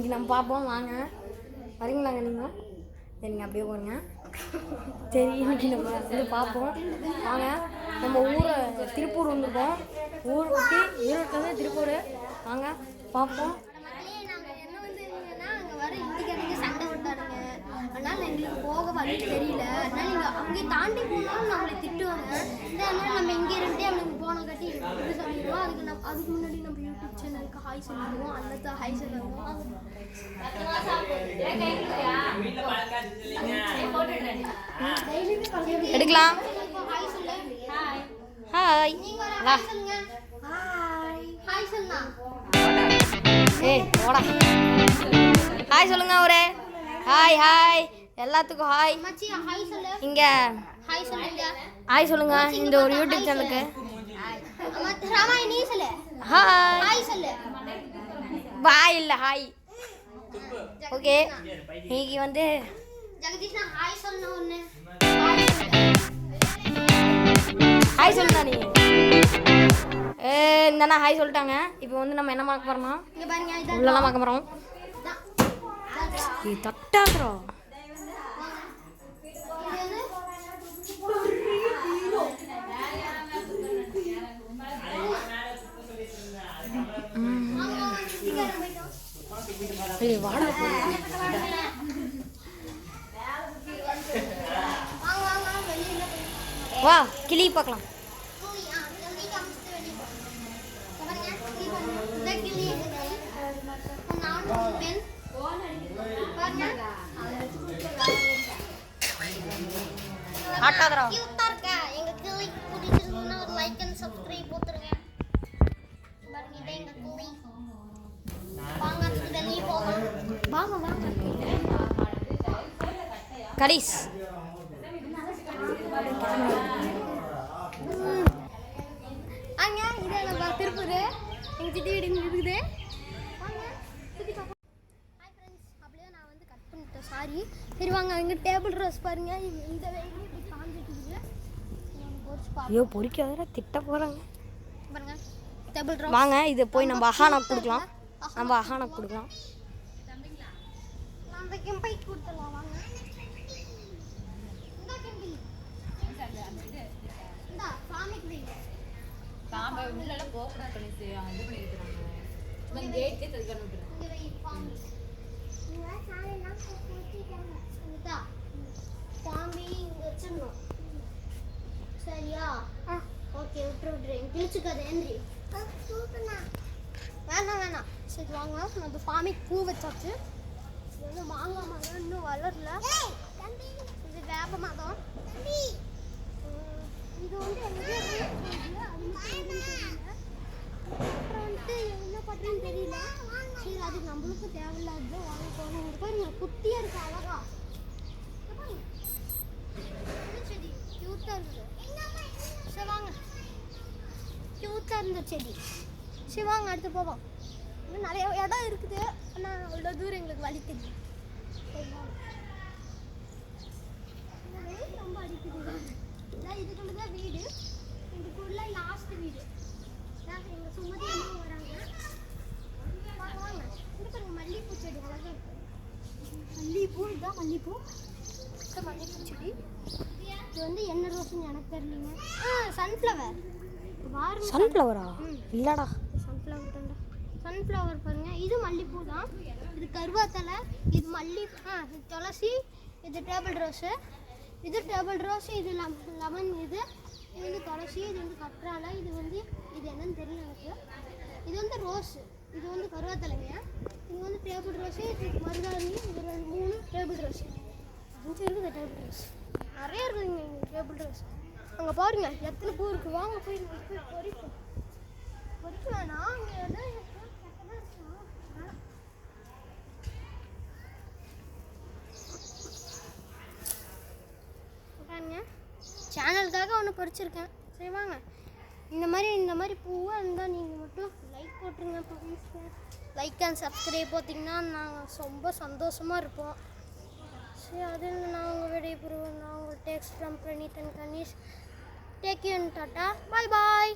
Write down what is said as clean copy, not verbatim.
இன்றைக்கி நம்ம பார்ப்போம் வாங்க. வரீங்களாங்க நீங்கள்? சரிங்க அப்படியே போங்க. சரி இன்றைக்கி நம்ம வந்து பார்ப்போம் வாங்க. நம்ம ஊரை திருப்பூர் வந்திருக்கோம். ஊர் பற்றி ஈரோட்டிலேருந்து திருப்பூர் வாங்க பார்ப்போம். அதனால் எங்களுக்கு போக வழி தெரியல. அதனால் நீங்கள் அங்கே தாண்டி போனாலும் நம்மளை திட்டுவாங்க. அதனால் நம்ம இங்கே இருந்தே அவனுக்கு போன கட்டி இப்படி சொல்லிடுவோம். அதுக்கு முன்னாடி நம்ம யூடியூப் சேனலுக்கு ஹாய் சொல்லிடுவோம். அந்த ஹாய் சொல்லுவோம். எடுக்கலாம். ஹாய் சொல்லு. ஹாய் சொல்லுங்க. ஹாய் சொன்னா ஏய் போடா. ஹாய் சொல்லுங்க ஒரு ஹாய் ஹாய் எல்லாத்துக்கும் ஹாய். மச்சி ஹாய் சொல்லு. இங்க ஹாய் சொல்லுங்க. ஹாய் சொல்லுங்க இந்த ஒரு யூடியூப் சேனலுக்கு. ராமாய் நீ சொல்லு. ஹாய் ஹாய் சொல்லு. பாய் இல்ல ஹாய். ஓகே இன்னைக்கு வந்து ஜெகதீஷ் நான் ஹாய் சொன்ன ஒண்ணு. ஹாய் சொல்லுடா நீ. இந்தண்ணா ஹாய் சொல்லிட்டாங்க. இப்போ வந்து நம்ம என்ன பார்க்க போறோம்னா இங்க பாருங்க இத உள்ளலாம் பார்க்க போறோம். இது தட்டாதரோ வாடா வா கிளி பார்க்கலாம். ஆட்டாதரா கியூட்டா இருக்க. எங்க கிளி பிடிச்சிருந்தா ஒரு லைக் அண்ட் சப்ஸ்கிரைப் போட்டுருங்க. பாருங்க இதே எங்க கிளி. வாங்க இத நீ போலாம். வாங்க வாங்க. கடிஸ் அங்க இதே நம்ம திருப்பூர் எங்க சித்தி வீடு இங்க இருக்குது. வாங்க சுத்தி பாப்போம். ஹாய் फ्रेंड्स அப்படியே நான் வந்து கட் பண்ணிட்டேன் சாரி. சரி வாங்க இங்க டேபிள் ரோஸ் பாருங்க. இந்த வெயில்ல இப்படி காஞ்சிட்டு இருக்குது. ஐயோ பொரிக்காதடா திட்ட போறாங்க பாருங்க டேபிள் ரோஸ். வாங்க இது போய் நம்ம அஹானாக்கு கொடுக்கலாம். நம்ம அஹானாக்கு கொடுக்கலாம். நம்ம கெம்பை கொடுத்தலாம் வாங்க. இந்த கெம்பி இந்த சாமிக்கு வை. பாம்பை உள்ளல போக கூடாது பண்ணி இது பண்ணிருக்காங்க. சும்மா கேட்லயே தள்ளி விட்டுறாங்க. இங்க வை பாம்பு. இங்க சாலைலாம் போட்டிட்டாங்க. இதா பாம்பி இங்க வச்சிரணும். சரியா? ஓகே விட்டுறேன். கிழிச்சுக்காத ஏந்திரி. தூக்குனா வேணாம். சரி வாங்க நம்ம சாமிக்கு பூ வச்சாச்சு. இது வந்து மாங்காய் மரம் இன்னும் வளரல. இது வேப்ப மரம். இது வந்து அப்புறம் வந்துட்டு என்ன பண்ணுறதுன்னு தெரியல. சரி அது நம்மளுக்கும் தேவையில்லாது வாங்க போகணும். பாருங்க குட்டியாக இருக்கு அழகா. செடி க்யூட்டாக இருக்குது. சரி வாங்க க்யூட்டாக இருந்த செடி. சரி வாங்க அடுத்து போவோம். இன்னும் நிறைய இடம் இருக்குது. ஆனால் அவ்வளோ தூரம் எங்களுக்கு வழி தெரியும். வெயில் ரொம்ப அடிக்குது. இதுக்குள்ள தான் வீடு. இதுக்குள்ள லாஸ்ட் வீடு. எங்கள் சுமதி அம்மா வராங்க. வாங்க இங்கே பாருங்க மல்லிகைப்பூ செடி அழகாக இருக்கு. மல்லிகைப்பூ இதுதான் மல்லிகைப்பூ. மல்லிகைப்பூ செடி. இது வந்து என்ன ரோஸ்ன்னு எனக்கு தெரியலங்க. சன்ஃப்ளவர் பாருங்க. சன்ஃப்ளவரா இல்லடா சன்ஃப்ளவர் தான்டா. சன்ஃப்ளவர் பாருங்க. இது மல்லிகைப்பூ தான். இது கருவாத்தலை. இது இது துளசி. இது டேபிள் ரோஸு. இது டேபிள் ரோஸ். இது லெமன். இது வந்து துளசி. இது வந்து கற்றாழை. இது என்னன்னு தெரியல எனக்கு. இது வந்து ரோஸு. இது வந்து கருவாத்தலைங்க. இது வந்து டேபிள் ரோஸு. இது மருதாணி. இது 3 டேபிள் ரோஸ். 5 இருக்குது டேபிள் ரோஸ். நிறைய இருக்குதுங்க இங்கே டேபிள் ரோஸ். அங்கே பாருங்க எத்தனை பூ இருக்குது. வாங்க போய் பொறிக்க வேணாம். அங்கே எதாவது சேனலுக்காக ஒன்று பொறிச்சிருக்கேன். சரி வாங்க இந்த மாதிரி பூவாக இருந்தால் நீங்கள் மட்டும் லைக் போட்டுருங்க ப்ளீஸ். லைக் அண்ட் சப்ஸ்கிரைப் போட்டிங்கன்னா நாங்கள் ரொம்ப சந்தோஷமாக இருப்போம். சரி அதில் நான் உங்கள் வீடியோ புரிவேன். நான் உங்கள் டேக்ஸ் from Praneeth and Ganesh. Take you and tata bye bye.